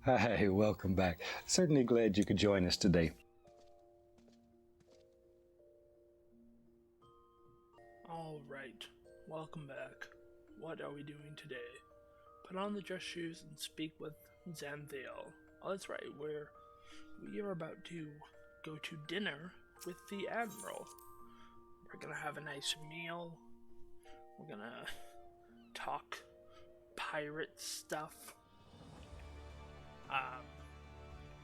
Hi, welcome back. Certainly glad you could join us today. All right, welcome back. What are we doing today? Put on the dress shoes and speak with Xanthiel. Oh, that's right. We are about to go to dinner with the Admiral. We're gonna have a nice meal. We're gonna talk pirate stuff. Um,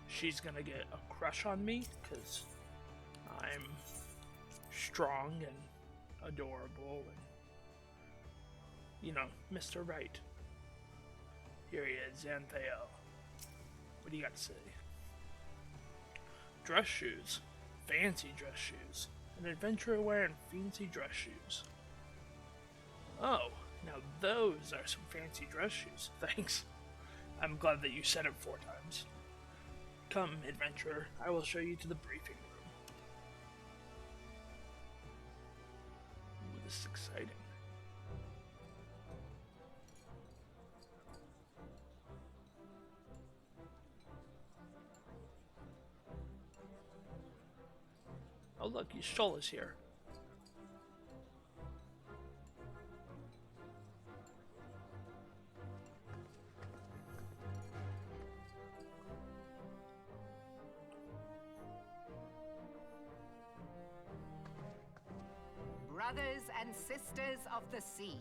she's gonna get a crush on me because I'm strong and adorable and, Mr. Right. Here he is, Xanthiel. What do you got to say? Dress shoes. Fancy dress shoes. An adventurer wearing fancy dress shoes. Oh, now those are some fancy dress shoes. Thanks. I'm glad that you said it 4 times. Come, adventurer. I will show you to the briefing room. Ooh, this is exciting. Oh look, Shoal is here. Brothers and sisters of the sea,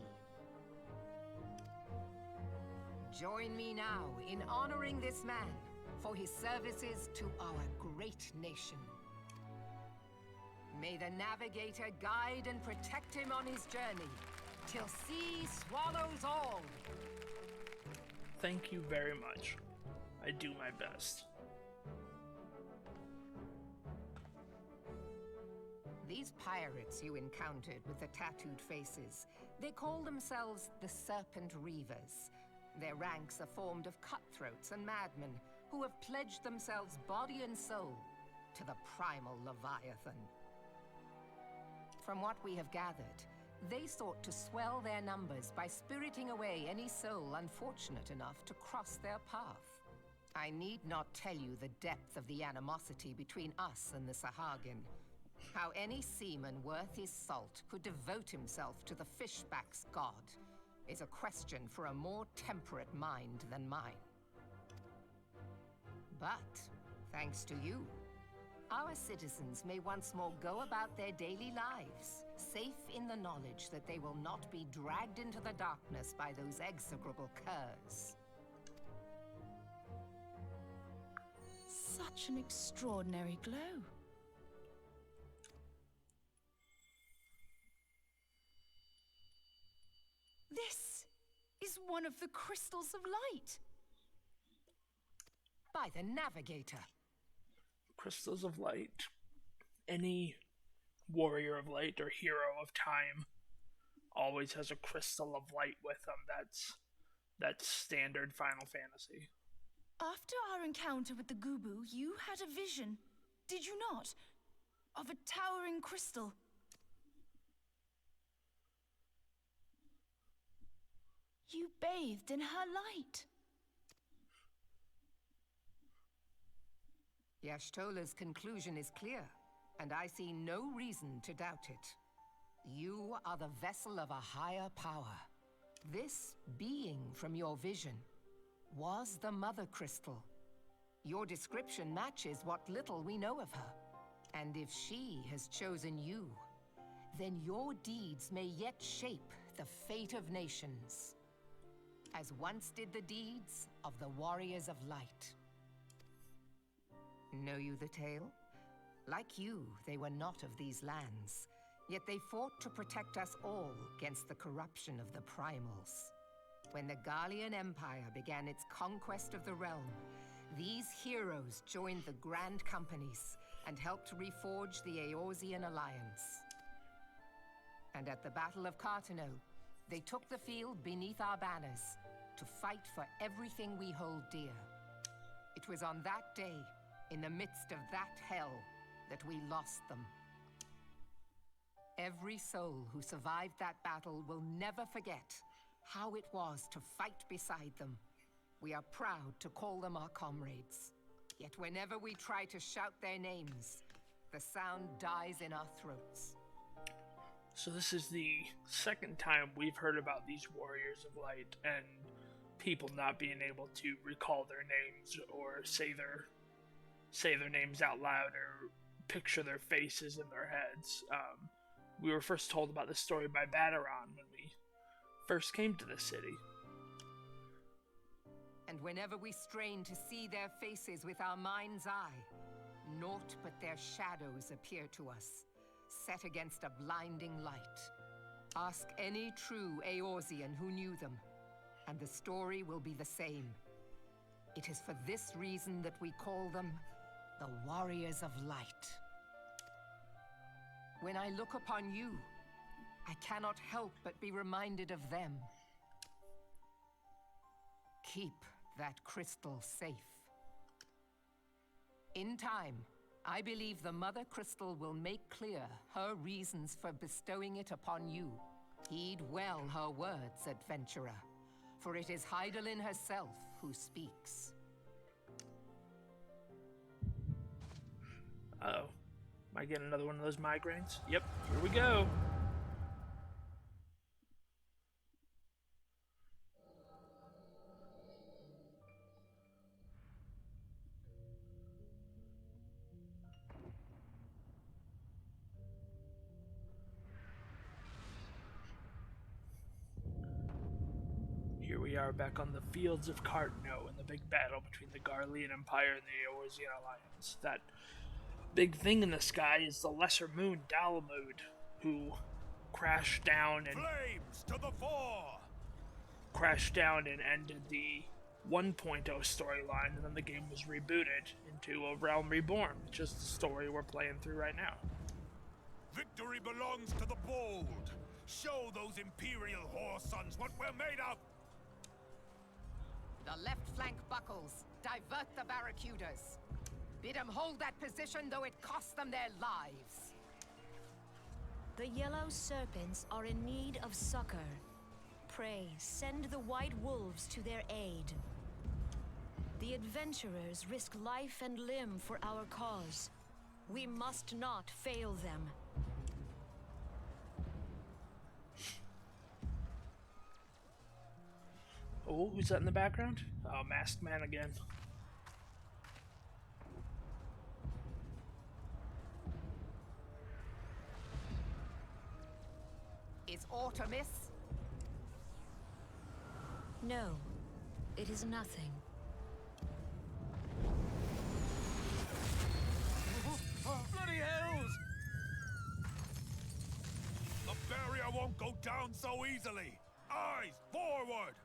join me now in honoring this man for his services to our great nation. May the navigator guide and protect him on his journey, till sea swallows all. Thank you very much. I do my best. These pirates you encountered with the tattooed faces, they call themselves the Serpent Reavers. Their ranks are formed of cutthroats and madmen who have pledged themselves body and soul to the primal Leviathan. From what we have gathered, they sought to swell their numbers by spiriting away any soul unfortunate enough to cross their path. I need not tell you the depth of the animosity between us and the Sahagin. How any seaman worth his salt could devote himself to the fishback's god is a question for a more temperate mind than mine. But, thanks to you, our citizens may once more go about their daily lives, safe in the knowledge that they will not be dragged into the darkness by those execrable curs. Such an extraordinary glow. This is one of the crystals of light. By the Navigator. Crystals of light. Any warrior of light or hero of time always has a crystal of light with them. That's standard Final Fantasy. After our encounter with the Gubu, you had a vision, did you not? Of a towering crystal. You bathed in her light. Y'shtola's conclusion is clear, and I see no reason to doubt it. You are the vessel of a higher power. This being from your vision was the Mother Crystal. Your description matches what little we know of her. And if she has chosen you, then your deeds may yet shape the fate of nations, as once did the deeds of the Warriors of Light. Know you the tale? Like you, they were not of these lands, yet they fought to protect us all against the corruption of the Primals. When the Garlean Empire began its conquest of the realm, these heroes joined the Grand Companies and helped reforge the Eorzean Alliance. And at the Battle of Cartano, they took the field beneath our banners to fight for everything we hold dear. It was on that day, in the midst of that hell, that we lost them. Every soul who survived that battle will never forget how it was to fight beside them, We are proud to call them our comrades. Yet whenever we try to shout their names, the sound dies in our throats. So this is the second time we've heard about these Warriors of Light and people not being able to recall their names or say their names out loud or picture their faces in their heads. We were first told about this story by Bataran when we first came to the city. And whenever we strain to see their faces with our mind's eye, naught but their shadows appear to us, set against a blinding light. Ask any true Eorzean who knew them, and the story will be the same. It is for this reason that we call them the Warriors of Light. When I look upon you, I cannot help but be reminded of them. Keep that crystal safe. In time, I believe the Mother Crystal will make clear her reasons for bestowing it upon you. Heed well her words, adventurer, for it is Hydaelyn herself who speaks. Uh-oh. Am I getting another one of those migraines? Yep, here we go. Here we are back on the fields of Cartno in the big battle between the Garlean Empire and the Eorzean Alliance. That big thing in the sky is the lesser moon, Dalamud, who crashed down and Flames to the fore! Ended the 1.0 storyline, and then the game was rebooted into a Realm Reborn, which is the story we're playing through right now. Victory belongs to the bold. Show those Imperial whoresons what we're made of. The left flank buckles. Divert the barracudas. Bid them hold that position, though it cost them their lives. The yellow serpents are in need of succor. Pray, send the white wolves to their aid. The adventurers risk life and limb for our cause. We must not fail them. Oh, who's that in the background? Oh, Masked Man again. Is aught amiss? No, it is nothing. Bloody hells! The barrier won't go down so easily. Eyes forward!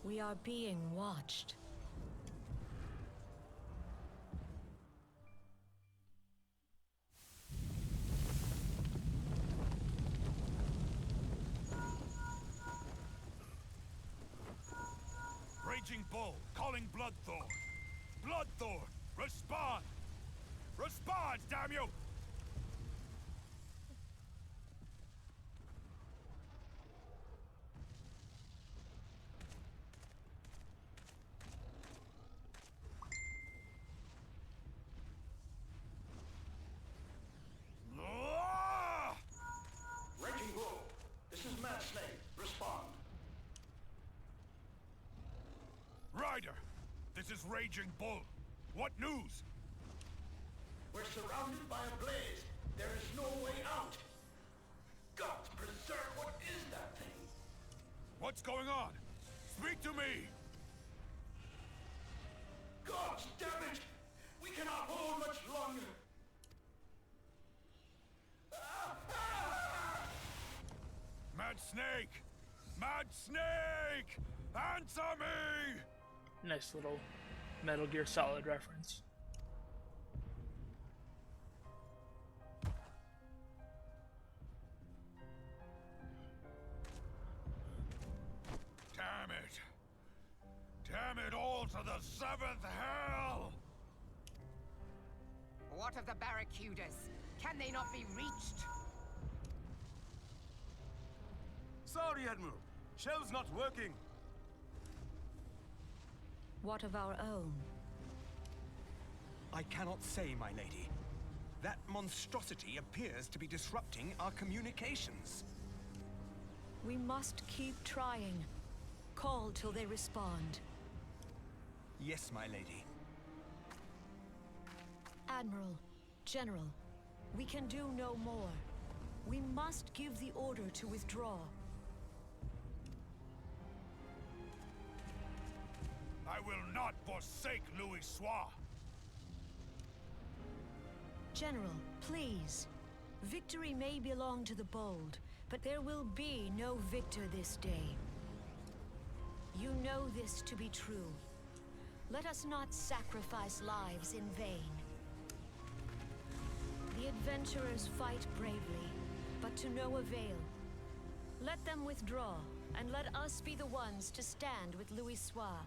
We are being watched. Raging Bull, calling Bloodthorn. Bloodthorn, respond! Respond, damn you! Raging Bull, this is Mad Snake. Respond. Ryder, this is Raging Bull. What news? We're surrounded by a blaze. There is no way out. God preserve, what is that thing? What's going on? Speak to me! God damn it! We cannot hold much longer. Mad Snake! Mad Snake! Answer me! Nice little Metal Gear Solid reference. Damn it! Damn it all to the seventh hell! What of the barracudas? Can they not be reached? Sorry, Admiral. Shell's not working. What of our own? I cannot say, my lady. That monstrosity appears to be disrupting our communications. We must keep trying. Call till they respond. Yes, my lady. Admiral, General, we can do no more. We must give the order to withdraw. I will not forsake Louis-Soir. General, please. Victory may belong to the bold, but there will be no victor this day. You know this to be true. Let us not sacrifice lives in vain. The adventurers fight bravely, but to no avail. Let them withdraw, and let us be the ones to stand with Louis-Soir.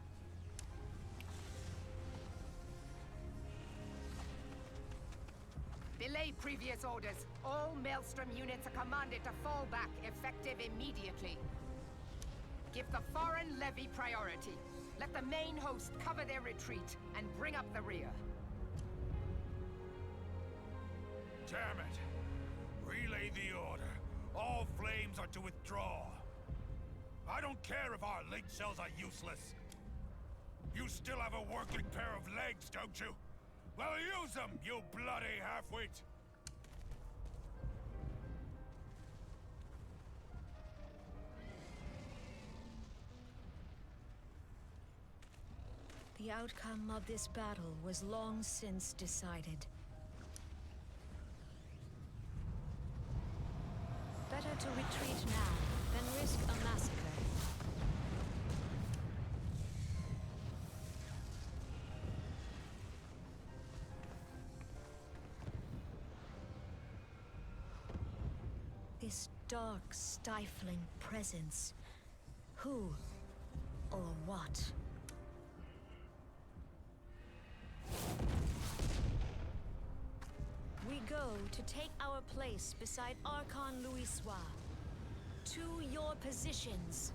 Belay previous orders. All Maelstrom units are commanded to fall back, effective immediately. Give the foreign levy priority. Let the main host cover their retreat and bring up the rear. Damn it! Relay the order. All flames are to withdraw. I don't care if our link cells are useless. You still have a working pair of legs, don't you? Well, use them, you bloody half-wit! The outcome of this battle was long since decided. Better to retreat now than risk a massacre. This dark, stifling presence. Who or what? We go to take our place beside Archon Louis-Soir. To your positions.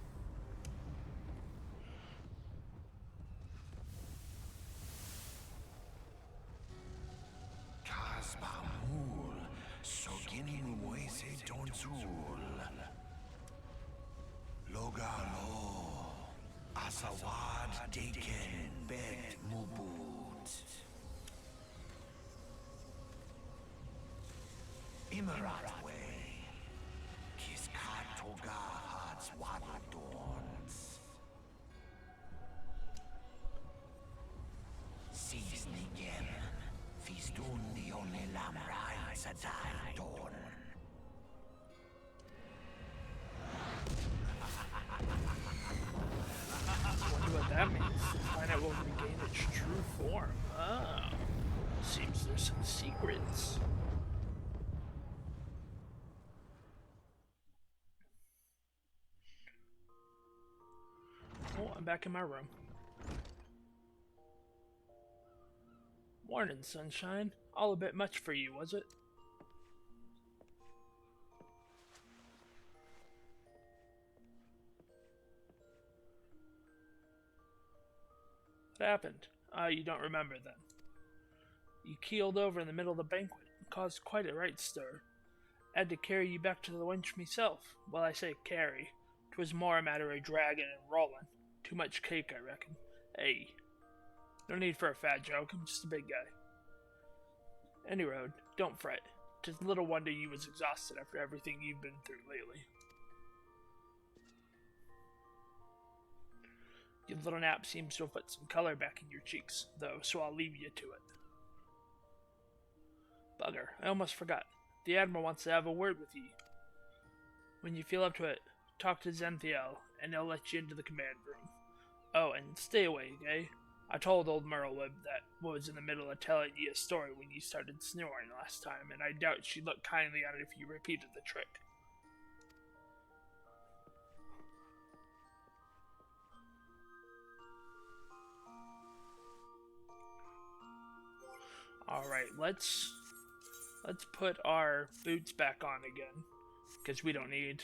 Kasbamul, Soginin Moise Donzul. Logalo, Asawad Deken Bet Mubut. Imarat Way, Kiskatoga Hats Wadadorns. Seasoningen, Fistundion Lamrai Sadai Dorn. Wonder what that means. Find out when we regain its true form. Oh. Seems there's some secrets. Oh, I'm back in my room. Morning, sunshine. All a bit much for you, was it? What happened? You don't remember then. You keeled over in the middle of the banquet and caused quite a right stir. I had to carry you back to the wench myself. Well, I say carry. 'Twas more a matter of dragging and rolling. Too much cake, I reckon. Hey. No need for a fat joke, I'm just a big guy. Any road, don't fret. 'Tis little wonder you was exhausted after everything you've been through lately. Your little nap seems to have put some color back in your cheeks, though, so I'll leave you to it. Bugger, I almost forgot. The Admiral wants to have a word with ye. When you feel up to it, talk to Zenthiel, and he'll let you into the command room. Oh, and stay awake, eh? I told old Merlewib that was in the middle of telling ye a story when you started snoring last time, and I doubt she'd look kindly on it if you repeated the trick. Alright, let's put our boots back on again. Because we don't need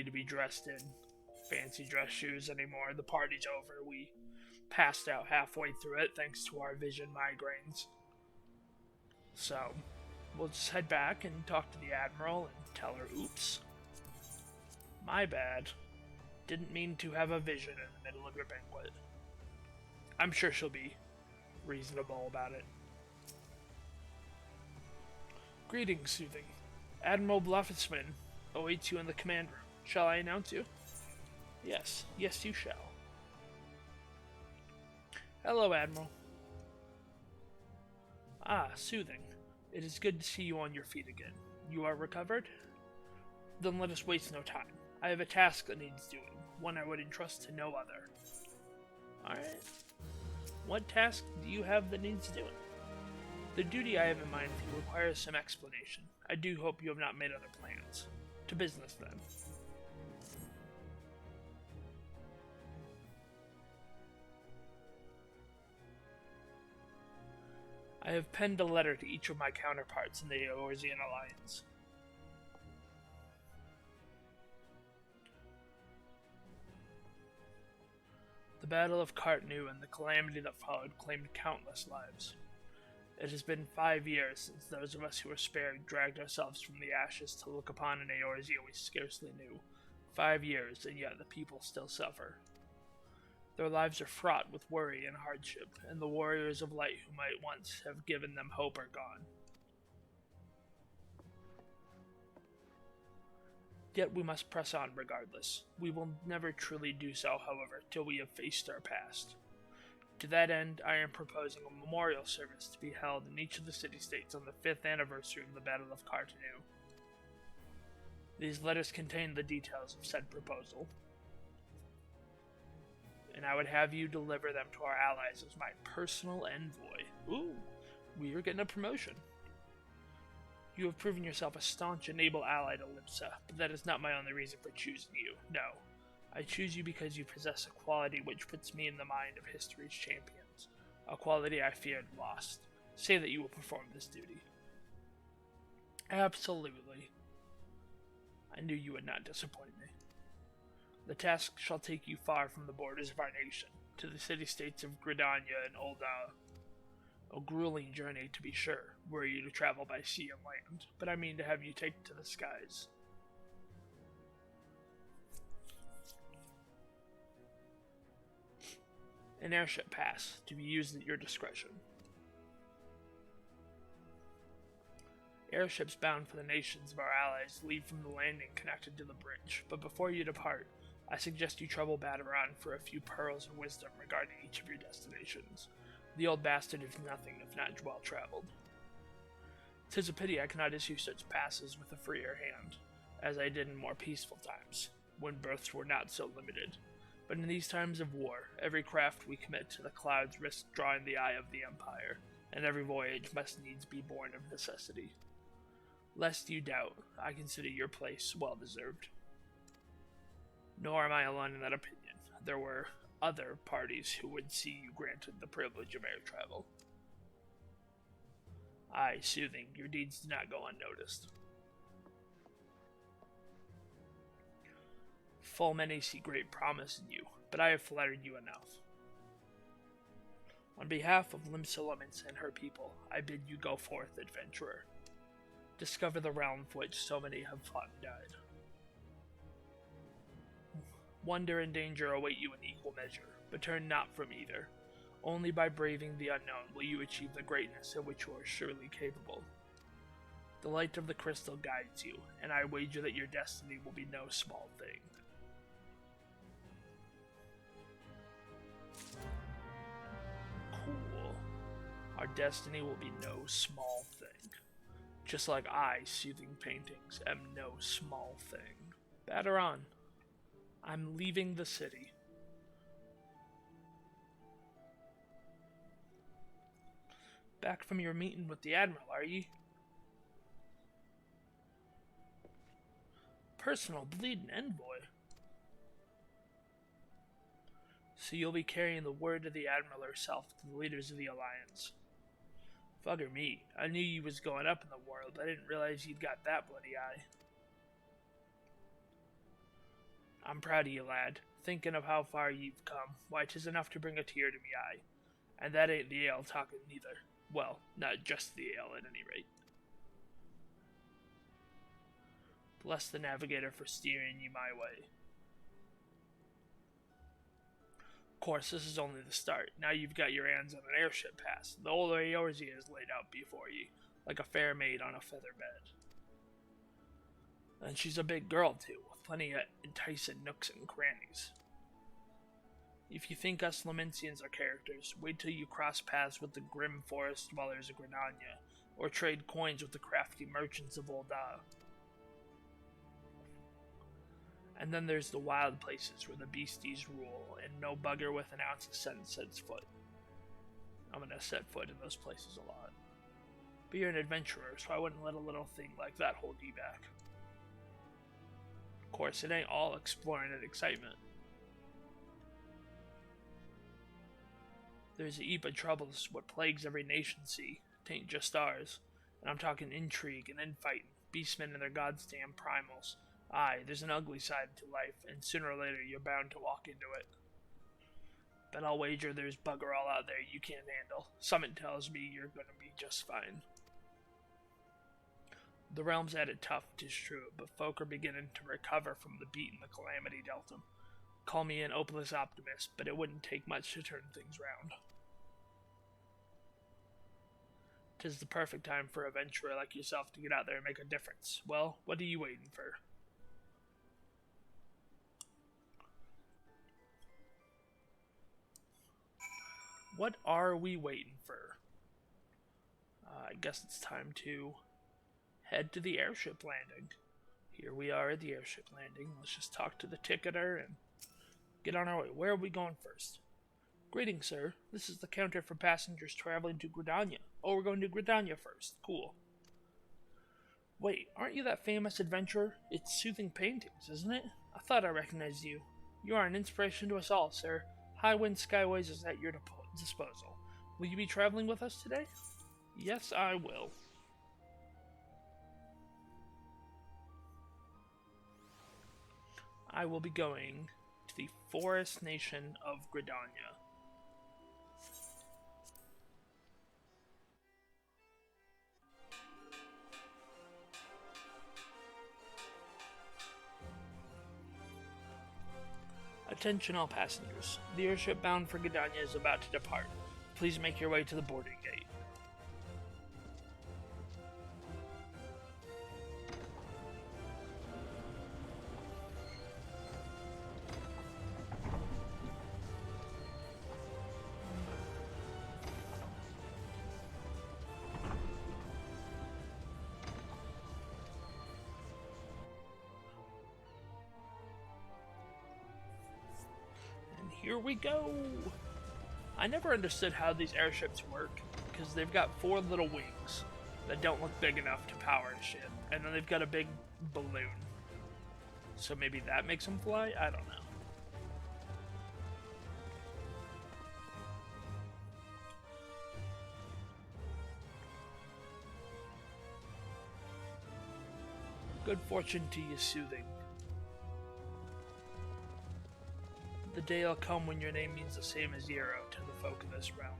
to be dressed in fancy dress shoes anymore. The party's over. We passed out halfway through it thanks to our vision migraines. So, we'll just head back and talk to the Admiral and tell her, oops. My bad. Didn't mean to have a vision in the middle of your banquet. I'm sure she'll be reasonable about it. Greetings, Soothing. Admiral Bluffisman awaits you in the command room. Shall I announce you? Yes, you shall. Hello, Admiral. Ah, Soothing. It is good to see you on your feet again. You are recovered? Then let us waste no time. I have a task that needs doing, one I would entrust to no other. Alright. What task do you have that needs doing? The duty I have in mind for you requires some explanation. I do hope you have not made other plans. To business, then. I have penned a letter to each of my counterparts in the Eorzean Alliance. The Battle of Cartnew and the calamity that followed claimed countless lives. It has been 5 years since those of us who were spared dragged ourselves from the ashes to look upon an Eorzea we scarcely knew. 5 years, and yet the people still suffer. Their lives are fraught with worry and hardship, and the warriors of light who might once have given them hope are gone. Yet we must press on regardless. We will never truly do so, however, till we have faced our past. To that end, I am proposing a memorial service to be held in each of the city-states on the 5th anniversary of the Battle of Cartnew. These letters contain the details of said proposal, and I would have you deliver them to our allies as my personal envoy. Ooh, we are getting a promotion. You have proven yourself a staunch and able ally to Limsa, but that is not my only reason for choosing you. No, I choose you because you possess a quality which puts me in the mind of history's champions, a quality I feared lost. Say that you will perform this duty. Absolutely. I knew you would not disappoint me. The task shall take you far from the borders of our nation, to the city-states of Gridania and Ul'dah. A grueling journey, to be sure, were you to travel by sea and land, but I mean to have you take to the skies. An airship pass, to be used at your discretion. Airships bound for the nations of our allies leave from the landing connected to the bridge, but before you depart, I suggest you trouble Badaran for a few pearls of wisdom regarding each of your destinations. The old bastard is nothing if not well traveled. 'Tis a pity I cannot issue such passes with a freer hand, as I did in more peaceful times, when berths were not so limited. But in these times of war, every craft we commit to the clouds risks drawing the eye of the Empire, and every voyage must needs be born of necessity. Lest you doubt, I consider your place well deserved. Nor am I alone in that opinion. There were other parties who would see you granted the privilege of air travel. Aye, Soothing, your deeds do not go unnoticed. Full many see great promise in you, but I have flattered you enough. On behalf of Limsa and her people, I bid you go forth, adventurer. Discover the realm for which so many have fought and died. Wonder and danger await you in equal measure, but turn not from either. Only by braving the unknown will you achieve the greatness of which you are surely capable. The light of the crystal guides you, and I wager that your destiny will be no small thing. Cool. Our destiny will be no small thing. Just like I, Soothing Paintings, am no small thing. Badaran, I'm leaving the city. Back from your meeting with the Admiral, are ye? Personal bleeding envoy. So you'll be carrying the word of the Admiral herself to the leaders of the Alliance. Bugger me. I knew you was going up in the world, but I didn't realize you'd got that bloody eye. I'm proud of you, lad. Thinking of how far you've come, why, 'tis enough to bring a tear to me eye. And that ain't the ale talking neither. Well, not just the ale, at any rate. Bless the navigator for steering you my way. Of course, this is only the start. Now you've got your hands on an airship pass. The old Eorzea is laid out before you, like a fair maid on a feather bed. And she's a big girl, too, with plenty of enticing nooks and crannies. If you think us Lamensians are characters, wait till you cross paths with the grim forest dwellers of Gridania, or trade coins with the crafty merchants of Ul'dah. And then there's the wild places where the beasties rule, and no bugger with an ounce of sense sets foot. I'm gonna set foot in those places a lot. But you're an adventurer, so I wouldn't let a little thing like that hold you back. Of course, it ain't all exploring and excitement. There's a heap of troubles what plagues every nation see. Tain't just ours. And I'm talking intrigue and infighting, beastmen and their goddamn primals. Aye, there's an ugly side to life, and sooner or later you're bound to walk into it. But I'll wager there's bugger all out there you can't handle. Something tells me you're gonna be just fine. The realm's at it tough, 'tis true, but folk are beginning to recover from the beating the calamity dealt them. Call me an hopeless optimist, but it wouldn't take much to turn things round. 'Tis the perfect time for a adventurer like yourself to get out there and make a difference. Well, what are you waiting for? What are we waiting for? I guess it's time to head to the airship landing. Here we are at the airship landing. Let's just talk to the ticketer and get on our way. Where are we going first? Greetings, sir. This is the counter for passengers traveling to Gridania. Oh, we're going to Gridania first. Cool. Wait, aren't you that famous adventurer? It's Soothing Paintings, isn't it? I thought I recognized you. You are an inspiration to us all, sir. Highwind Skyways is at your disposal. Will you be traveling with us today? Yes, I will. I will be going to the forest nation of Gridania. Attention all passengers. The airship bound for Gridania is about to depart. Please make your way to the boarding gate. Here we go! I never understood how these airships work, because they've got 4 little wings that don't look big enough to power a ship, and then they've got a big balloon. So maybe that makes them fly? I don't know. Good fortune to you, Soothing. The day'll come when your name means the same as Zero to the folk of this realm.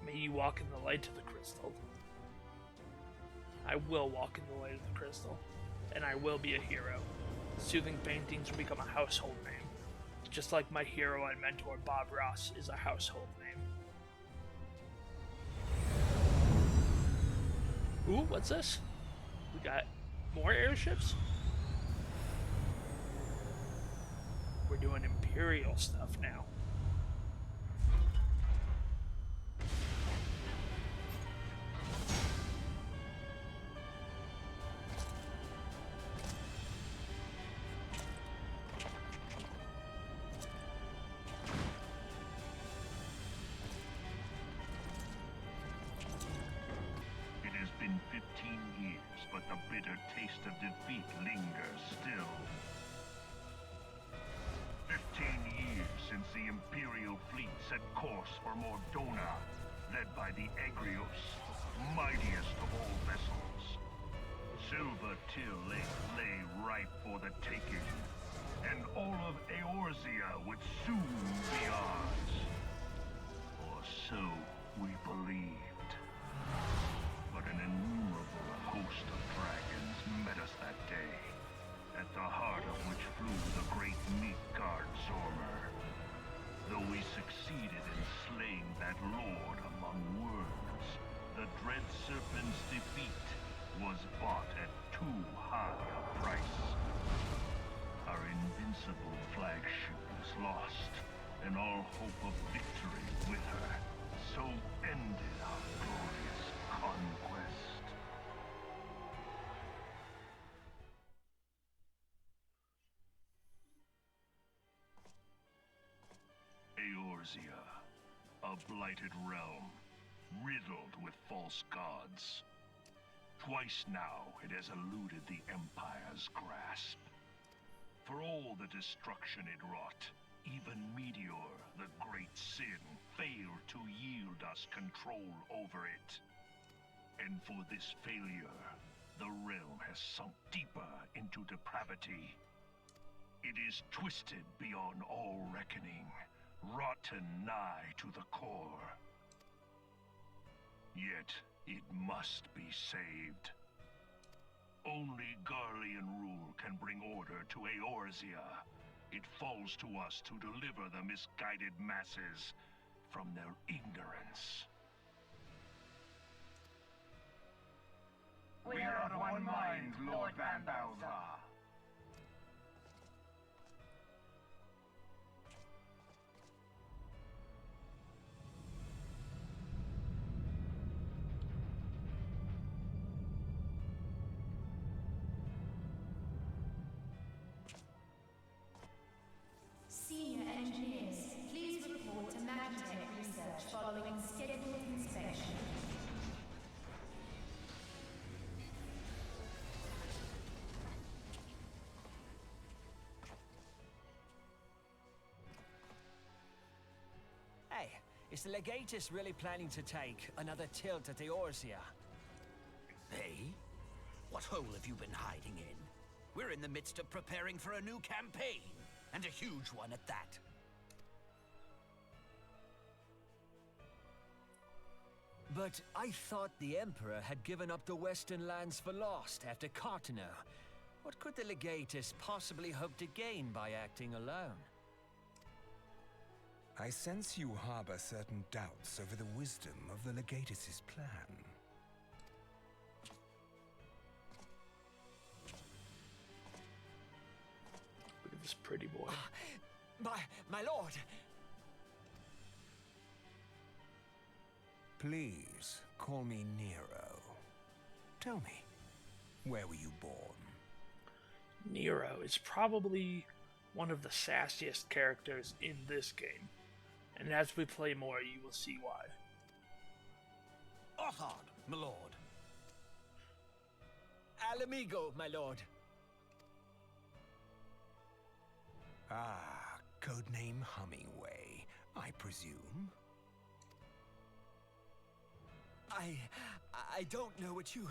May you walk in the light of the crystal. I will walk in the light of the crystal, and I will be a hero. Soothing Paintings will become a household name, just like my hero and mentor Bob Ross is a household name. Ooh, what's this? We got more airships? We're doing Imperial stuff now. It has been 15 years, but the bitter taste of defeat lingers still. 15 years since the Imperial fleet set course for Mordona. led by the Egrios, mightiest of all vessels. Silver Till lay ripe for the taking, and all of Eorzea would soon be ours. Or so we believed. But an innumerable host of dragons met us that day, at the heart of which flew the great Midgard Zormer. Though we succeeded in slaying that lord among worms, the dread serpent's defeat was bought at too high a price. Our invincible flagship was lost, and all hope of victory with her. So ended our glorious conquest. Eorzea, a blighted realm, riddled with false gods. Twice now it has eluded the Empire's grasp. For all the destruction it wrought, even Meteor, the great sin, failed to yield us control over it. And for this failure, the realm has sunk deeper into depravity. It is twisted beyond all reckoning, rotten nigh to the core. Yet, it must be saved. Only Garlean rule can bring order to Eorzea. It falls to us to deliver the misguided masses from their ignorance. We are of one mind, Lord Van Balthar. Senior engineers, please report to Magitech research following scheduled inspection. Hey, is the Legatus really planning to take another tilt at Eorzea? Hey? What hole have you been hiding in? We're in the midst of preparing for a new campaign, and a huge one at that. But I thought the Emperor had given up the Western lands for lost after Cartano. What could the Legatus possibly hope to gain by acting alone? I sense you harbor certain doubts over the wisdom of the Legatus's plan. Look at this pretty boy. My lord! Please, call me Nero. Tell me, where were you born? Nero is probably one of the sassiest characters in this game, and as we play more, you will see why. Othard, my lord. Alamigo, my lord. Ah, codename Hummingway, I presume? I don't know what you...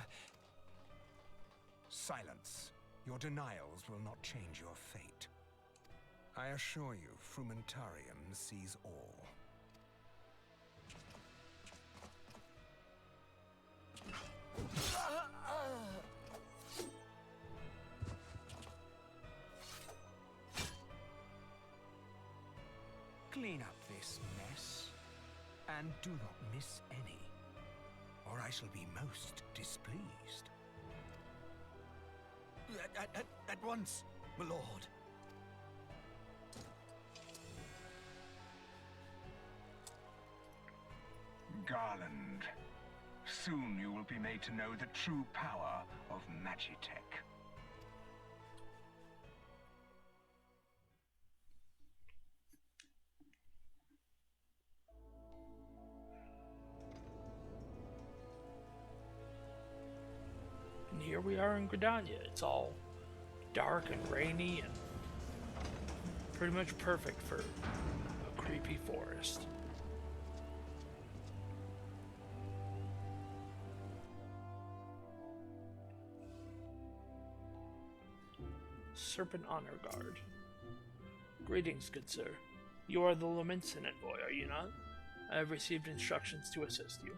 Silence. Your denials will not change your fate. I assure you, Frumentarium sees all. Clean up this mess, and do not miss any, or I shall be most displeased. At once, my lord. Garland, soon you will be made to know the true power of Magitech. And here we are in Gridania. It's all dark and rainy and pretty much perfect for a creepy forest. Serpent Honor Guard. Greetings, good sir. You are the Lamensin envoy, are you not? I have received instructions to assist you.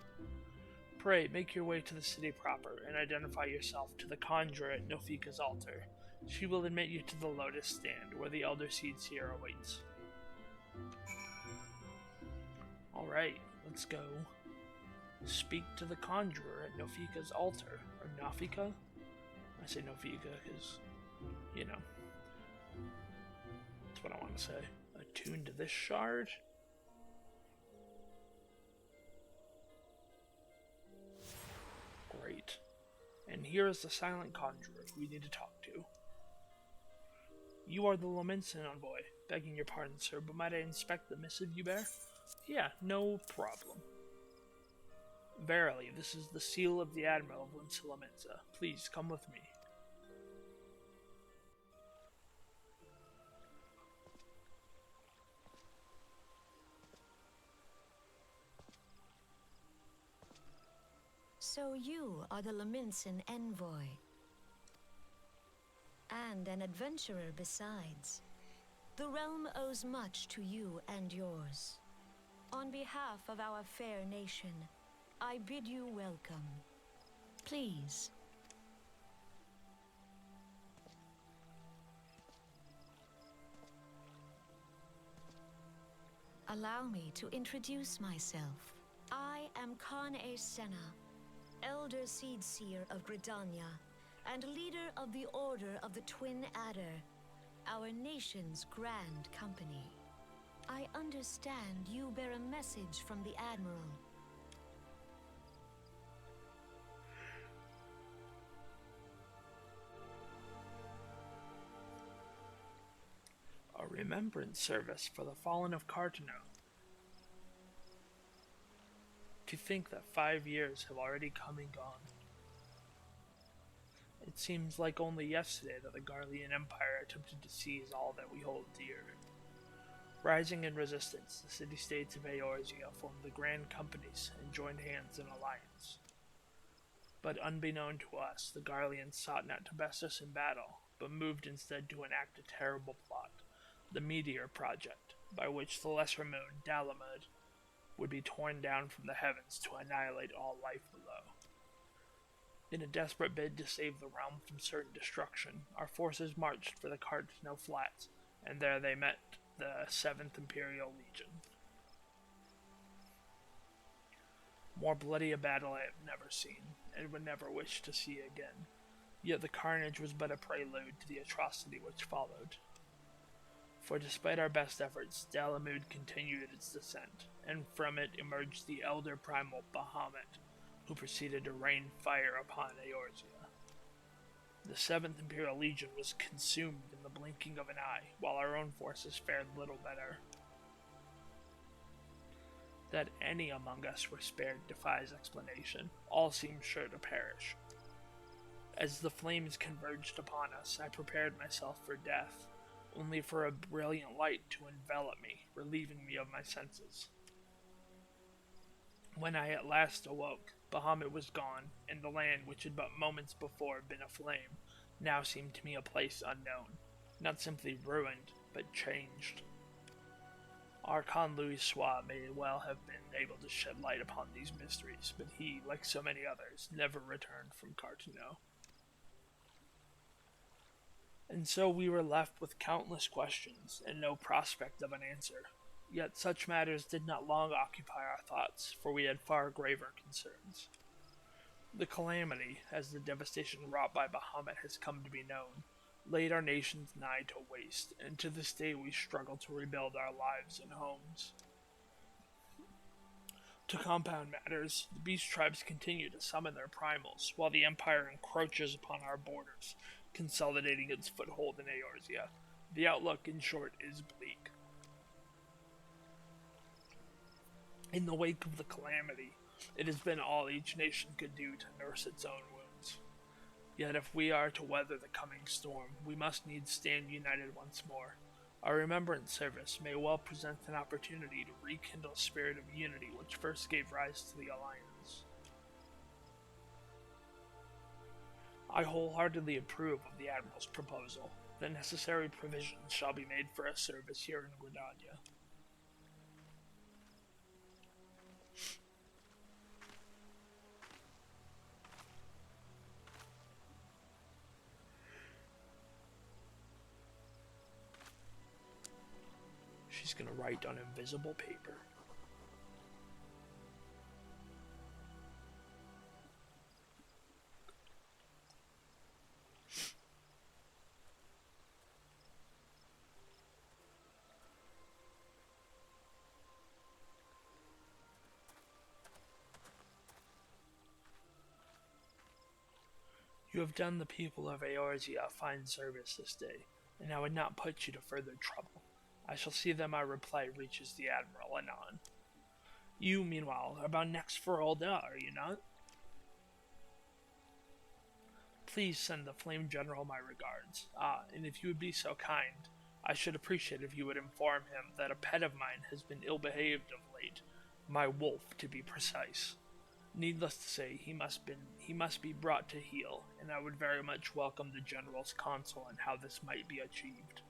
Pray, make your way to the city proper, and identify yourself to the conjurer at Nofika's altar. She will admit you to the Lotus Stand, where the Elder Seed Seer awaits. Alright, let's go speak to the conjurer at Nofika's altar. Or Nafika? I say Nofika because, you know, that's what I want to say. Attuned to this shard? Great. And here is the silent conjurer who we need to talk to. You are the Lamensin envoy. Begging your pardon, sir, but might I inspect the missive you bear? Yeah, no problem. Verily, this is the seal of the Admiral of Lamensa. Please, come with me. So you are the Lamensin envoy. And an adventurer besides. The realm owes much to you and yours. On behalf of our fair nation, I bid you welcome. Please. Allow me to introduce myself. I am Kan-e Senna, Elder Seed Seer of Gridania, and leader of the Order of the Twin Adder, our nation's grand company. I understand you bear a message from the Admiral. A remembrance service for the fallen of Cartano. To think that 5 years have already come and gone. It seems like only yesterday that the Garlean Empire attempted to seize all that we hold dear. Rising in resistance, the city-states of Eorzea formed the Grand Companies and joined hands in alliance. But unbeknown to us, the Garleans sought not to best us in battle, but moved instead to enact a terrible plot, the Meteor Project, by which the lesser moon, Dalamud, would be torn down from the heavens to annihilate all life below. In a desperate bid to save the realm from certain destruction, our forces marched for the Cartano Flats, and there they met the 7th Imperial Legion. More bloody a battle I have never seen, and would never wish to see again, yet the carnage was but a prelude to the atrocity which followed. For despite our best efforts, Dalamud continued its descent, and from it emerged the elder primal Bahamut, who proceeded to rain fire upon Eorzea. The 7th Imperial Legion was consumed in the blinking of an eye, while our own forces fared little better. That any among us were spared defies explanation. All seemed sure to perish. As the flames converged upon us, I prepared myself for death, only for a brilliant light to envelop me, relieving me of my senses. When I at last awoke, Bahamut was gone, and the land which had but moments before been aflame now seemed to me a place unknown, not simply ruined, but changed. Our Khan Louis Sois may well have been able to shed light upon these mysteries, but he, like so many others, never returned from Cartano. And so we were left with countless questions, and no prospect of an answer. Yet such matters did not long occupy our thoughts, for we had far graver concerns. The calamity, as the devastation wrought by Bahamut has come to be known, laid our nations nigh to waste, and to this day we struggle to rebuild our lives and homes. To compound matters, the beast tribes continue to summon their primals, while the Empire encroaches upon our borders, consolidating its foothold in Eorzea. The outlook, in short, is bleak. In the wake of the calamity, it has been all each nation could do to nurse its own wounds. Yet if we are to weather the coming storm, we must needs stand united once more. Our remembrance service may well present an opportunity to rekindle a spirit of unity which first gave rise to the Alliance. I wholeheartedly approve of the Admiral's proposal. the necessary provisions shall be made for a service here in Gridania. She's gonna write on invisible paper. You have done the people of Eorzea a fine service this day, and I would not put you to further trouble. I shall see that my reply reaches the Admiral anon. You, meanwhile, are bound next for Ul'dah, are you not? Please send the Flame General my regards. Ah, and if you would be so kind, I should appreciate if you would inform him that a pet of mine has been ill-behaved of late, my wolf, to be precise. Needless to say, he must be brought to heel, and I would very much welcome the General's counsel on how this might be achieved.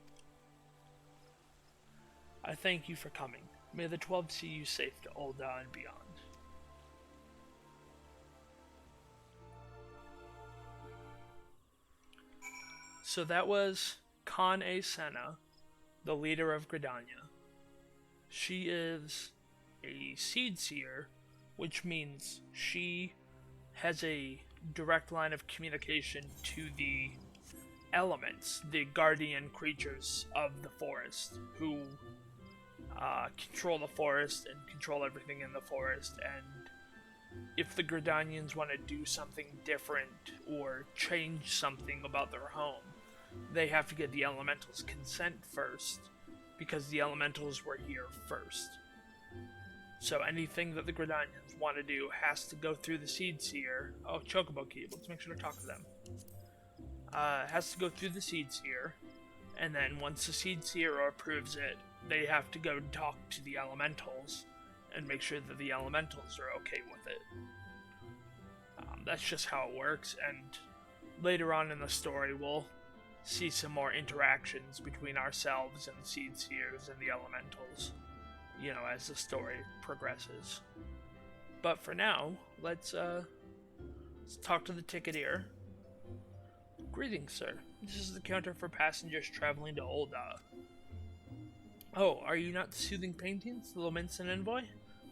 I thank you for coming. May the 12 see you safe to Ul'dah and beyond. So that was Khan A. Senna, the leader of Gridania. She is a Seed Seer, which means she has a direct line of communication to the elements, the guardian creatures of the forest, who control the forest and control everything in the forest. And if the Gridanians want to do something different or change something about their home, they have to get the elementals' consent first, because the elementals were here first. So anything that the Gridanians want to do has to go through the Seed Seer. Oh, Chocobo Key. Let's make sure to talk to them. Has to go through the Seed Seer, and then once the Seed Seer approves it, they have to go talk to the elementals and make sure that the elementals are okay with it. That's just how it works, and later on in the story, we'll see some more interactions between ourselves and the Seed Seers and the elementals, you know, as the story progresses. But for now, let's talk to the ticketeer. Greetings, sir. This is the counter for passengers traveling to Ul'dah. Oh, are you not the Soothing Paintings, the Lamentin Envoy?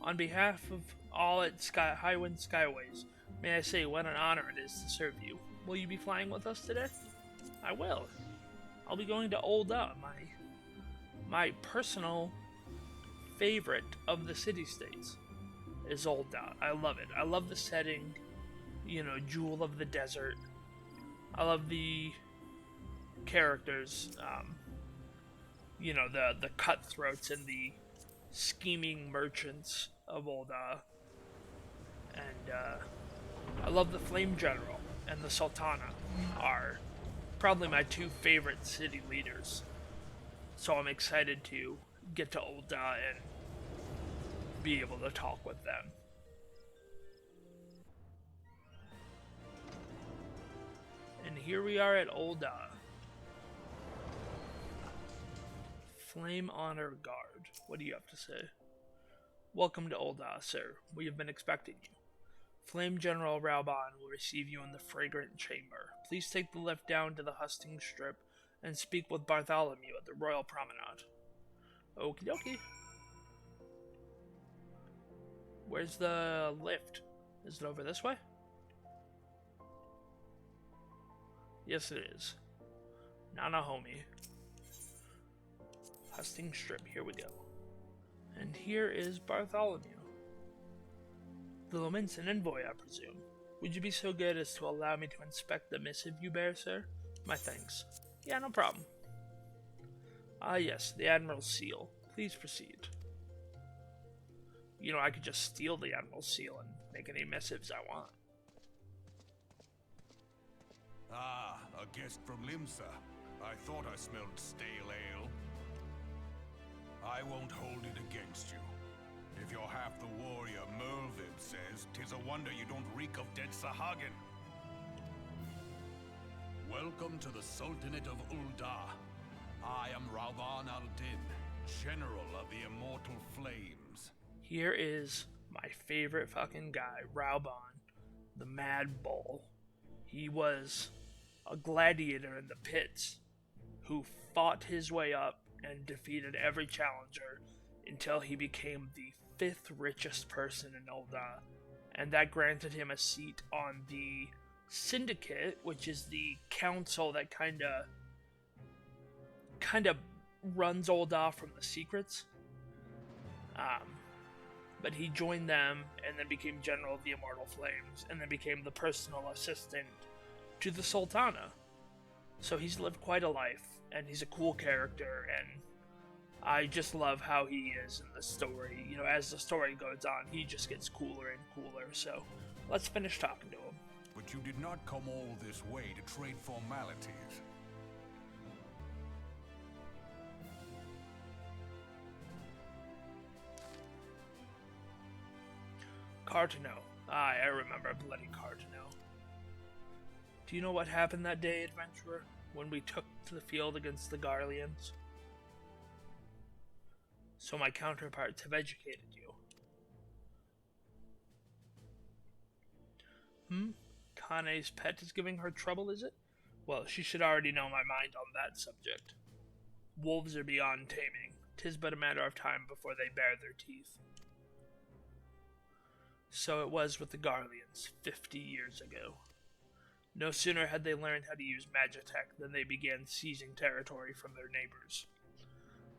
On behalf of all at Highwind Skyways, may I say what an honor it is to serve you. Will you be flying with us today? I will. I'll be going to Ul'dah, my personal favorite of the city-states is Ul'dah. I love it. I love the setting, you know, Jewel of the Desert. I love the characters, you know, the cutthroats and the scheming merchants of Ul'dah. And I love the Flame General and the Sultana are probably my two favorite city leaders. So I'm excited to get to Ul'dah and be able to talk with them. And here we are at Ul'dah. Flame Honor Guard. What do you have to say? Welcome to Ul'dah, sir. We have been expecting you. Flame General Rauban will receive you in the Fragrant Chamber. Please take the lift down to the Husting Strip and speak with Bartholomew at the Royal Promenade. Okie dokie. Where's the lift? Is it over this way? Yes, it is. Nanahomie. Husting Strip, here we go. And here is Bartholomew. The Lamentin Envoy, I presume. Would you be so good as to allow me to inspect the missive you bear, sir? My thanks. Yeah, no problem. Ah, yes, the Admiral's seal. Please proceed. You know, I could just steal the Admiral's seal and make any missives I want. Ah, a guest from Limsa. I thought I smelled stale ale. I won't hold it against you. If you're half the warrior Merlvib says, 'tis a wonder you don't reek of dead Sahagin. Welcome to the Sultanate of Ul'dah. I am Rauban al-Din, General of the Immortal Flames. Here is my favorite fucking guy, Rauban, the Mad Bull. He was a gladiator in the pits who fought his way up and defeated every challenger until he became the 5th richest person in Ul'dah, and that granted him a seat on the Syndicate, which is the council that kind of runs Ul'dah from the secrets. But he joined them and then became General of the Immortal Flames, and then became the personal assistant to the Sultana. So he's lived quite a life, and he's a cool character, and I just love how he is in the story. You know, as the story goes on, he just gets cooler and cooler. So let's finish talking to him. But you did not come all this way to trade formalities. Cartano. Aye, I remember bloody Cartano. Do you know what happened that day, adventurer, when we took to the field against the Garleans? So my counterparts have educated you. Kane's pet is giving her trouble, is it? Well, she should already know my mind on that subject. Wolves are beyond taming. 'Tis but a matter of time before they bare their teeth. So it was with the Garleans 50 years ago. No sooner had they learned how to use Magitech than they began seizing territory from their neighbors.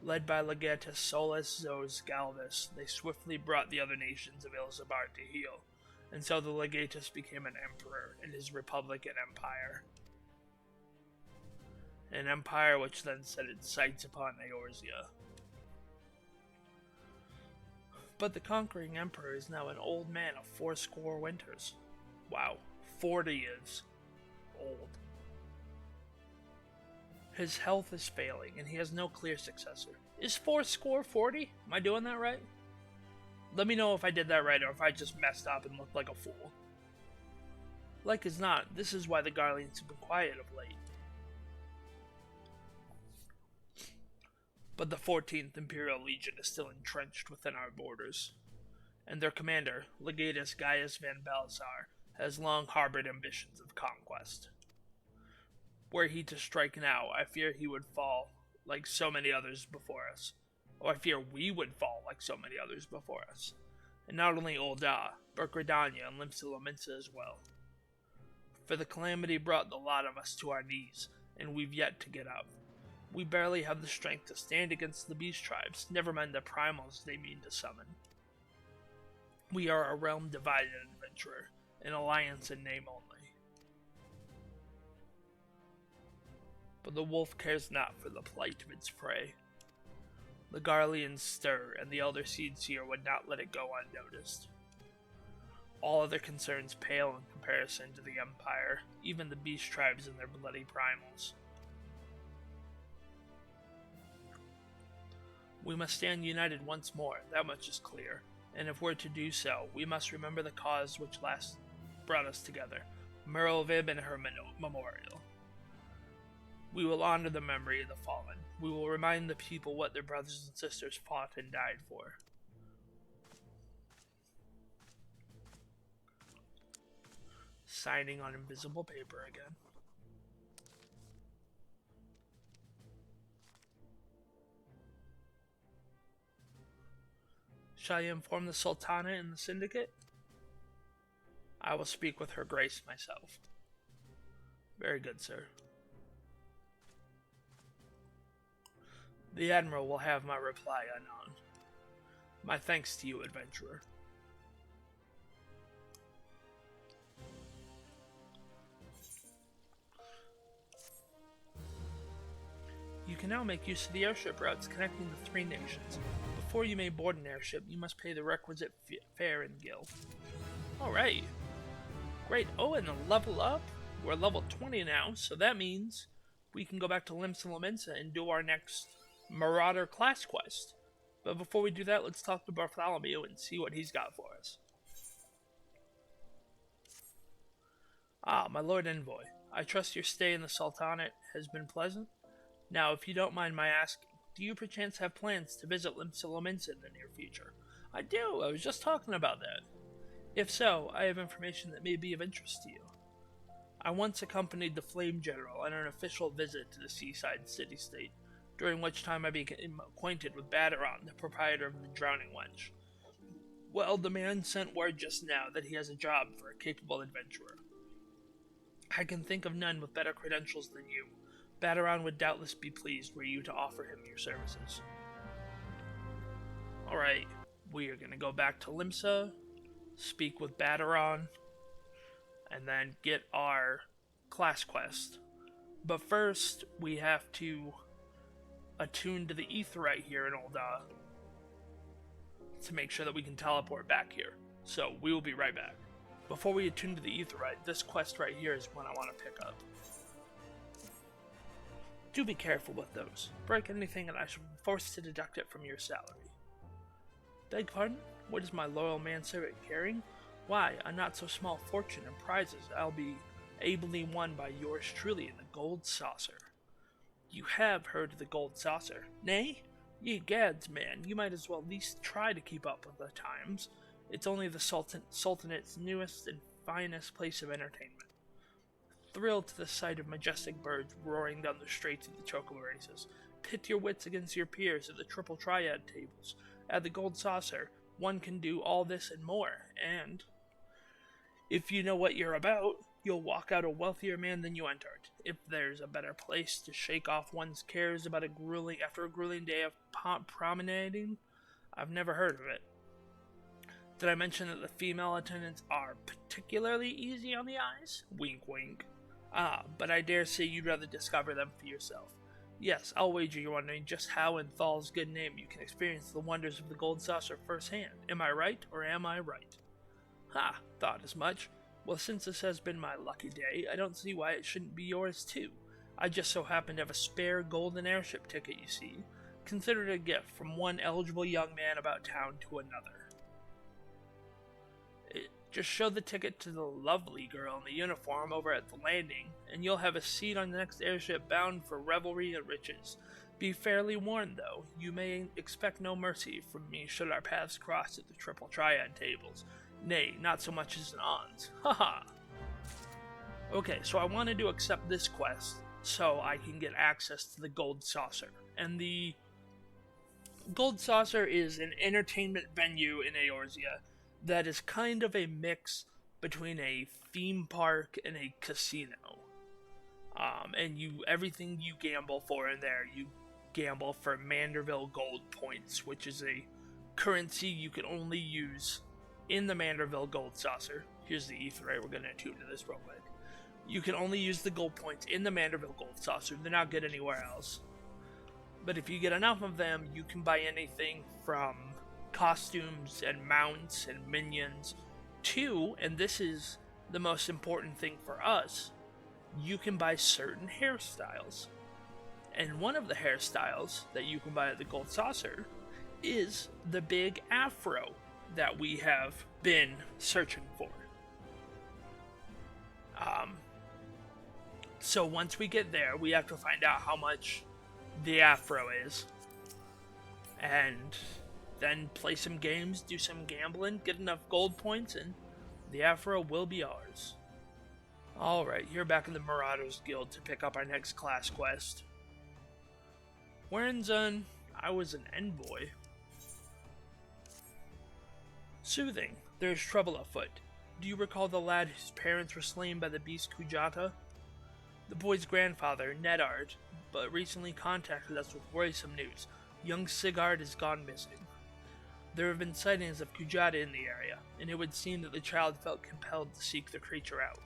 Led by Legatus Solus Zos Galvus, they swiftly brought the other nations of Ilzabar to heel, and so the Legatus became an emperor in his republic and empire. An empire which then set its sights upon Eorzea. But the conquering emperor is now an old man of 80 winters. Wow, 40 is old. His health is failing, and he has no clear successor. Is 40? Am I doing that right? Let me know if I did that right, or if I just messed up and looked like a fool. Like as not, this is why the Garleans have been quiet of late. But the 14th Imperial Legion is still entrenched within our borders, and their commander, Legatus Gaius van Balzar, has long harbored ambitions of conquest. Were he to strike now, I fear he would fall like so many others before us. Or I fear we would fall like so many others before us. And not only Ul'dah, but Gridania and Limsa as well. For the calamity brought the lot of us to our knees, and we've yet to get up. We barely have the strength to stand against the beast tribes, never mind the primals they mean to summon. We are a realm divided, adventurer, an alliance in name only. But the wolf cares not for the plight of its prey. The Garleans stir, and the Elder Seedseer would not let it go unnoticed. All other concerns pale in comparison to the Empire, even the beast tribes and their bloody primals. We must stand united once more, that much is clear, and if we're to do so, we must remember the cause which last brought us together, Merylvib and her memorial. We will honor the memory of the fallen. We will remind the people what their brothers and sisters fought and died for. Signing on invisible paper again. Shall I inform the Sultana and the Syndicate? I will speak with her grace myself. Very good, sir. The Admiral will have my reply anon. My thanks to you, adventurer. You can now make use of the airship routes connecting the 3 nations. Before you may board an airship, you must pay the requisite fare in Gil. Alright. Great. Oh, and the level up? We're level 20 now, so that means we can go back to Limsa and do our next Marauder class quest. But before we do that, let's talk to Bartholomew and see what he's got for us. Ah, my Lord Envoy. I trust your stay in the Sultanate has been pleasant? Now, if you don't mind my asking, do you perchance have plans to visit Limsa in the near future? I do, I was just talking about that. If so, I have information that may be of interest to you. I once accompanied the Flame General on an official visit to the seaside city-state, during which time I became acquainted with Badaron, the proprietor of the Drowning Wench. Well, the man sent word just now that he has a job for a capable adventurer. I can think of none with better credentials than you. Badaron would doubtless be pleased were you to offer him your services. Alright, we are going to go back to Limsa, speak with Badaron, and then get our class quest. But first, we have to attune to the Aetheryte here in Ul'dah to make sure that we can teleport back here. So, we will be right back. Before we attune to the Aetheryte, this quest right here is one I want to pick up. Do be careful with those. Break anything and I shall be forced to deduct it from your salary. Beg pardon? What is my loyal manservant carrying? Why, a not-so-small fortune and prizes I'll be ably won by yours truly in the Gold Saucer. You have heard of the Gold Saucer, nay? Ye gads, man, you might as well at least try to keep up with the times. It's only the Sultanate's newest and finest place of entertainment. Thrill to the sight of majestic birds roaring down the straights of the Chocobo races. Pit your wits against your peers at the Triple Triad tables. At the Gold Saucer, one can do all this and more, and if you know what you're about, you'll walk out a wealthier man than you entered. If there's a better place to shake off one's cares about after a grueling day of promenading, I've never heard of it. Did I mention that the female attendants are particularly easy on the eyes? Wink, wink. Ah, but I dare say you'd rather discover them for yourself. Yes, I'll wager you're wondering just how in Thal's good name you can experience the wonders of the Gold Saucer firsthand. Am I right, or am I right? Ha, thought as much. Well, since this has been my lucky day, I don't see why it shouldn't be yours too. I just so happen to have a spare golden airship ticket, you see. Consider it a gift from one eligible young man about town to another. Just show the ticket to the lovely girl in the uniform over at the landing, and you'll have a seat on the next airship bound for revelry and riches. Be fairly warned, though, you may expect no mercy from me should our paths cross at the Triple Triad tables. Nay, not so much as an ons. Haha! Okay, so I wanted to accept this quest so I can get access to the Gold Saucer. And the Gold Saucer is an entertainment venue in Eorzea that is kind of a mix between a theme park and a casino. And everything you gamble for in there, you gamble for Manderville Gold Points, which is a currency you can only use in the Manderville Gold Saucer. Here's the Aetheryte, we're going to attune to this real quick. You can only use the gold points in the Manderville Gold Saucer, they're not good anywhere else. But if you get enough of them, you can buy anything from costumes and mounts and minions to, and this is the most important thing for us, you can buy certain hairstyles. And one of the hairstyles that you can buy at the Gold Saucer is the big afro that we have been searching for. So once we get there, we have to find out how much the afro is, and then play some games, do some gambling, get enough gold points, and the afro will be ours. Alright, you're back in the Marauders Guild to pick up our next class quest. Wernzun, I was an envoy. Soothing, there's trouble afoot. Do you recall the lad whose parents were slain by the beast Kujata? The boy's grandfather, Nedard, but recently contacted us with worrisome news. Young Sigurd has gone missing. There have been sightings of Kujata in the area, and it would seem that the child felt compelled to seek the creature out.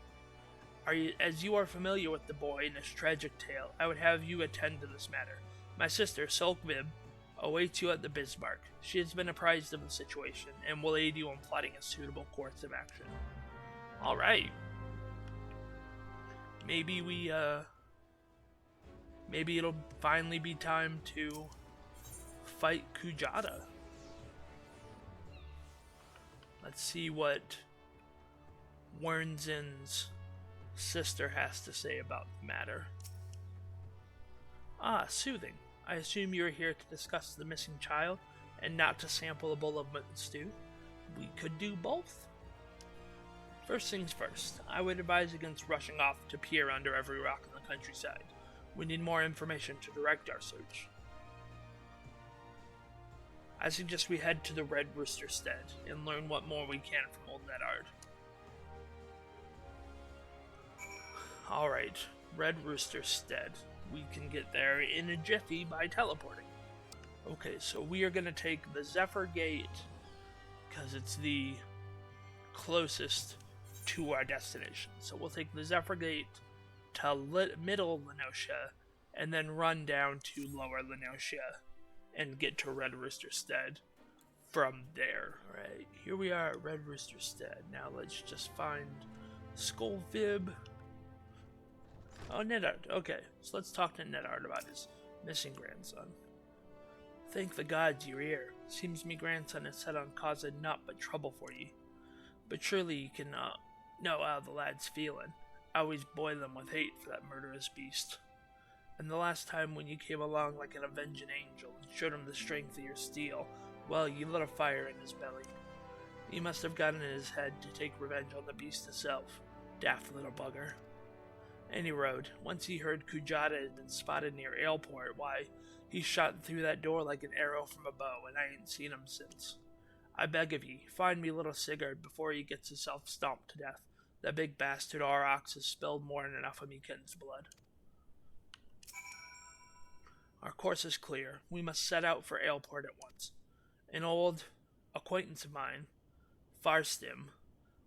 As you are familiar with the boy and his tragic tale, I would have you attend to this matter. My sister, Sulkvib, awaits you at the Bismarck. She has been apprised of the situation, and will aid you in plotting a suitable course of action. Alright. Maybe it'll finally be time to fight Kujata. Let's see what Wernzun's sister has to say about the matter. Ah, soothing. I assume you're here to discuss the missing child, and not to sample a bowl of mutton stew. We could do both. First things first, I would advise against rushing off to peer under every rock in the countryside. We need more information to direct our search. I suggest we head to the Red Rooster Stead and learn what more we can from old Nedard. Alright, Red Rooster Stead. We can get there in a jiffy by teleporting. Okay, so we are going to take the Zephyr Gate, because it's the closest to our destination. So we'll take the Zephyr Gate to Middle Lenosha, and then run down to Lower Lenosha, and get to Red Rooster Stead from there. Alright, here we are at Red Rooster Stead. Now let's just find Skullfib. Oh, Nedard. Okay, so let's talk to Nedard about his missing grandson. Thank the gods you're here. Seems me grandson is set on causing naught but trouble for ye. But surely you can know how the lad's feeling. I always boil them with hate for that murderous beast. And the last time when you came along like an avenging angel and showed him the strength of your steel, well, you lit a fire in his belly. He must have gotten in his head to take revenge on the beast itself. Daft little bugger. Any road, once he heard Kujata had been spotted near Aleport, why, he shot through that door like an arrow from a bow, and I ain't seen him since. I beg of ye, find me little Sigurd before he gets himself stomped to death. That big bastard Aurochs has spilled more than enough of me kitten's blood. Our course is clear. We must set out for Aleport at once. An old acquaintance of mine, Farstim,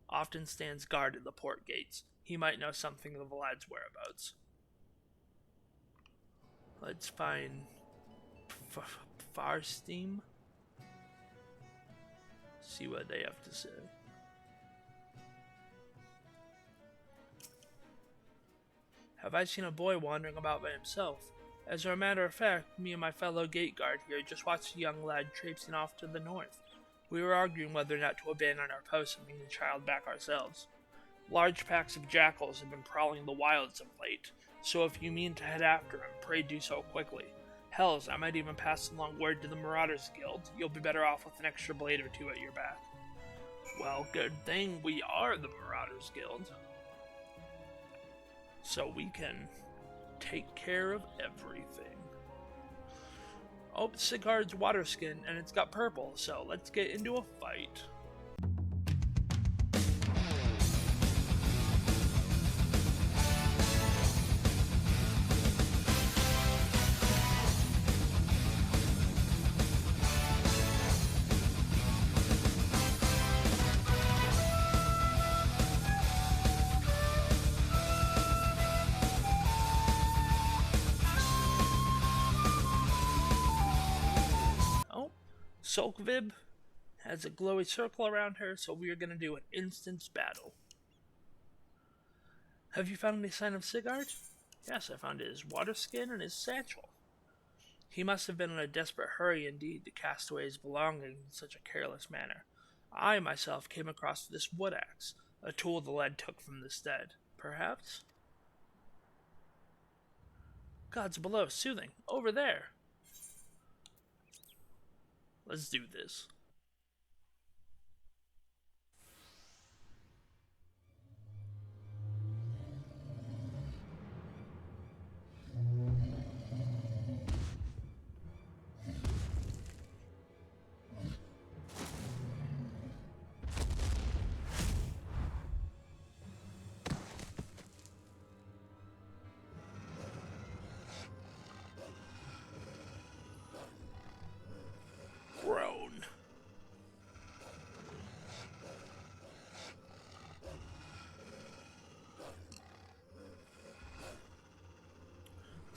often stands guard at the port gates. He might know something of the lad's whereabouts. Let's find Farstim. See what they have to say. Have I seen a boy wandering about by himself? As a matter of fact, me and my fellow gate guard here just watched a young lad traipsing off to the north. We were arguing whether or not to abandon our post and bring the child back ourselves. Large packs of jackals have been prowling the wilds of late, so if you mean to head after him, pray do so quickly. Hells, I might even pass along word to the Marauders Guild. You'll be better off with an extra blade or two at your back. Well, good thing we are the Marauders Guild, so we can take care of everything. Oh, Sigurd's water skin, and it's got purple, so let's get into a fight. Solkvib has a glowy circle around her, so we are going to do an instance battle. Have you found any sign of Sigurd? Yes, I found his water skin and his satchel. He must have been in a desperate hurry indeed to cast away his belongings in such a careless manner. I myself came across this wood axe, a tool the lad took from the stead. Perhaps? Gods below, soothing. Over there. Let's do this.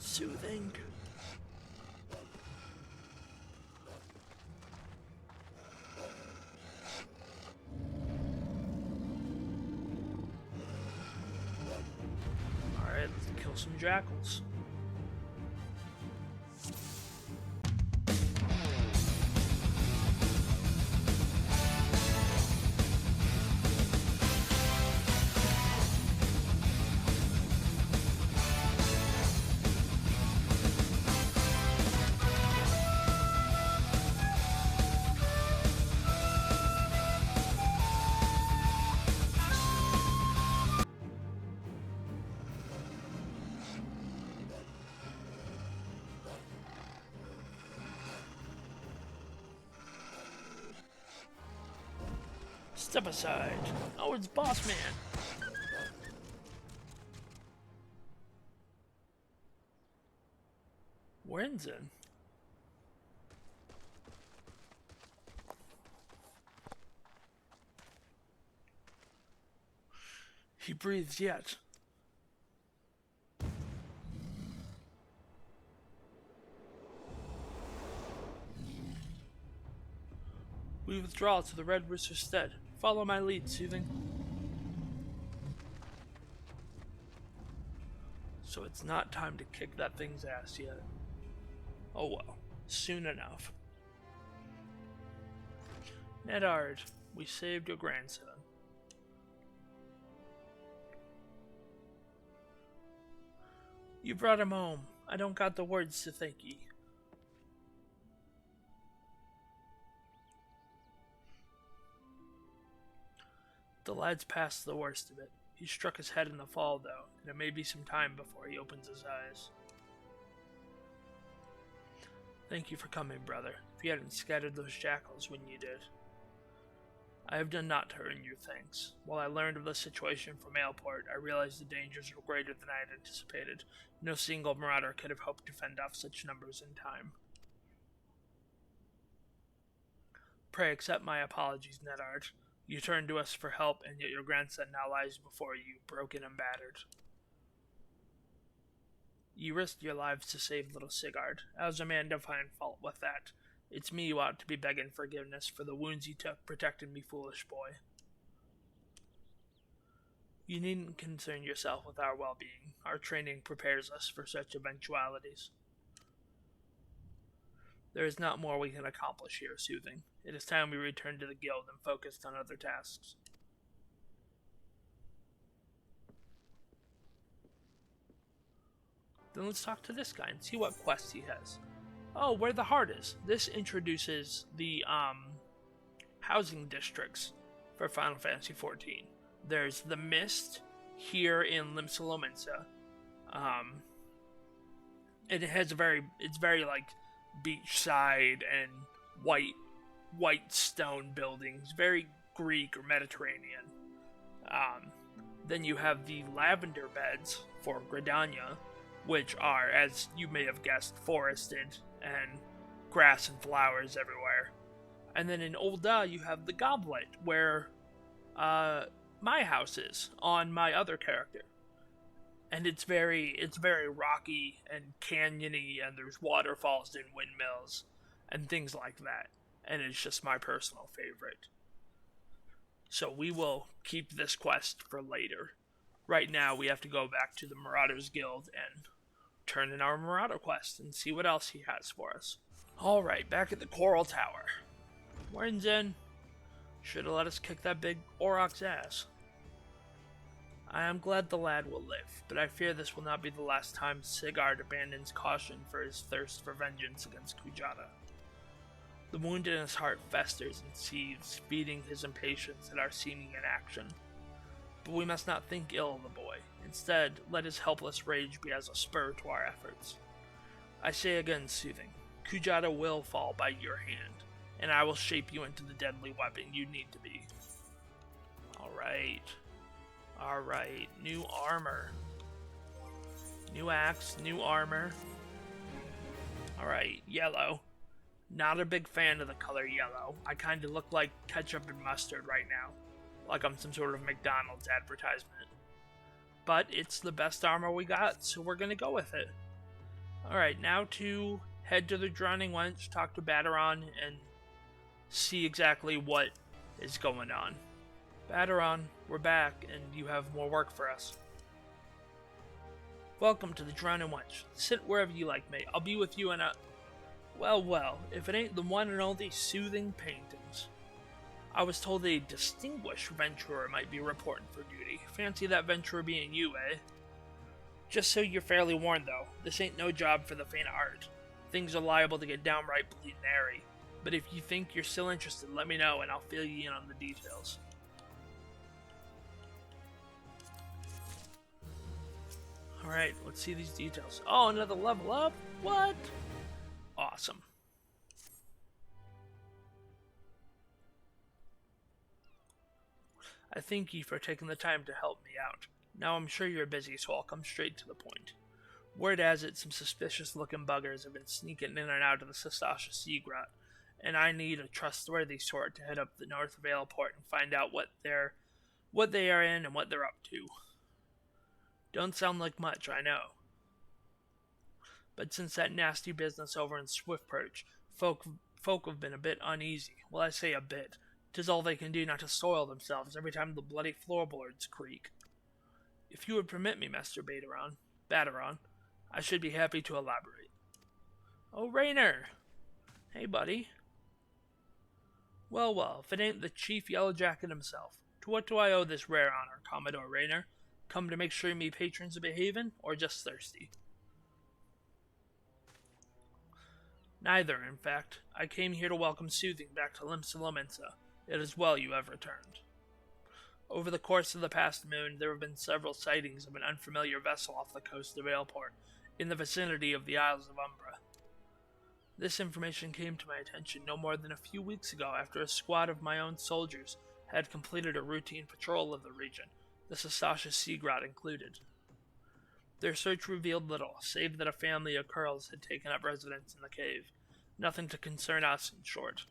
Soothing. Alright, let's kill some jackals. Step aside. Oh, it's Boss Man. Winsin. He breathes yet. We withdraw to the Red Rooster's stead. Follow my lead, Soothing. So it's not time to kick that thing's ass yet. Oh well, soon enough. Nedard, we saved your grandson. You brought him home. I don't got the words to thank ye. The lad's past the worst of it. He struck his head in the fall, though, and it may be some time before he opens his eyes. Thank you for coming, brother, if you hadn't scattered those jackals when you did. I have done naught to earn your thanks. While I learned of the situation from Aleport, I realized the dangers were greater than I had anticipated. No single marauder could have hoped to fend off such numbers in time. Pray accept my apologies, Nedard. You turned to us for help, and yet your grandson now lies before you, broken and battered. You risked your lives to save little Sigurd. I was a man to find fault with that. It's me you ought to be begging forgiveness for the wounds you took protecting me, foolish boy. You needn't concern yourself with our well-being. Our training prepares us for such eventualities. There is not more we can accomplish here, Soothing. It is time we return to the guild and focused on other tasks. Then let's talk to this guy and see what quests he has. Oh, where the heart is. This introduces the housing districts for Final Fantasy XIV. There's the Mist here in Limsa. It has it's very like beachside and white stone buildings, very Greek or Mediterranean. Then you have the lavender beds for Gridania, which are, as you may have guessed, forested and grass and flowers everywhere. And then in Ul'dah you have the Goblet, where my house is on my other character. And it's very rocky and canyony, and there's waterfalls and windmills and things like that. And it's just my personal favorite. So we will keep this quest for later. Right now we have to go back to the Marauders Guild and turn in our Marauder quest and see what else he has for us. Alright, back at the Coral Tower. Winsin should have let us kick that big Auroch's ass. I am glad the lad will live, but I fear this will not be the last time Sigurd abandons caution for his thirst for vengeance against Kujata. The wound in his heart festers and seethes, feeding his impatience at our seeming inaction. But we must not think ill of the boy. Instead, let his helpless rage be as a spur to our efforts. I say again, Soothing, Kujata will fall by your hand, and I will shape you into the deadly weapon you need to be. Alright, new armor. New axe, new armor. Alright, yellow. Not a big fan of the color yellow. I kinda look like ketchup and mustard right now. Like I'm some sort of McDonald's advertisement. But it's the best armor we got, so we're gonna go with it. Alright, now to head to the Drowning Wench, talk to Baderon, and see exactly what is going on. Baderon, we're back, and you have more work for us. Welcome to the Drowning Wench. Sit wherever you like, mate. I'll be with you in a... Well, if it ain't the one and only Soothing Paintings. I was told a distinguished venturer might be reporting for duty. Fancy that venturer being you, eh? Just so you're fairly warned, though, this ain't no job for the faint of heart. Things are liable to get downright bleeding airy. But if you think you're still interested, let me know and I'll fill you in on the details. Alright, let's see these details. Oh, another level up? What? Awesome. thank ye for taking the time to help me out. Now I'm sure you're busy, so I'll come straight to the point. Word has it some suspicious-looking buggers have been sneaking in and out of the Sasasha Sea Grot, and I need a trustworthy sort to head up the North Veilport and find out what they are in and what they're up to. Don't sound like much, I know. But since that nasty business over in Swiftperch, folk have been a bit uneasy. Well, I say a bit. 'Tis all they can do not to soil themselves every time the bloody floorboards creak. If you would permit me, Master Bateron, I should be happy to elaborate. Oh, Raynor! Hey, buddy. Well, if it ain't the Chief Yellowjacket himself. To what do I owe this rare honor, Commodore Raynor? Come to make sure me patrons are behaving, or just thirsty? Neither, in fact. I came here to welcome Soothing back to Limsa. It is well you have returned. Over the course of the past moon, there have been several sightings of an unfamiliar vessel off the coast of Veilport, in the vicinity of the Isles of Umbra. This information came to my attention no more than a few weeks ago after a squad of my own soldiers had completed a routine patrol of the region, the Sasasha Sea Grot included. Their search revealed little, save that a family of Curls had taken up residence in the cave. Nothing to concern us, in short.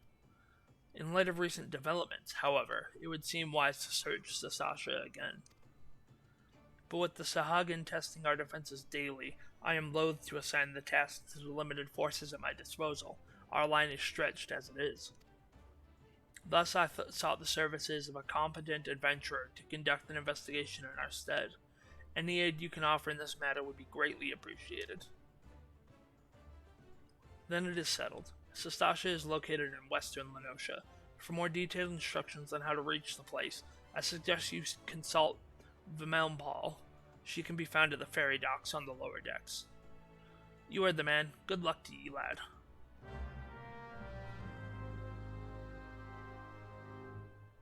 In light of recent developments, however, it would seem wise to search Sasasha again. But with the Sahagin testing our defenses daily, I am loath to assign the task to the limited forces at my disposal. Our line is stretched as it is. Thus I sought the services of a competent adventurer to conduct an investigation in our stead. Any aid you can offer in this matter would be greatly appreciated. Then it is settled. Sasasha is located in western Lenosha. For more detailed instructions on how to reach the place, I suggest you consult Vimelmbal. She can be found at the ferry docks on the lower decks. You are the man. Good luck to ye, lad.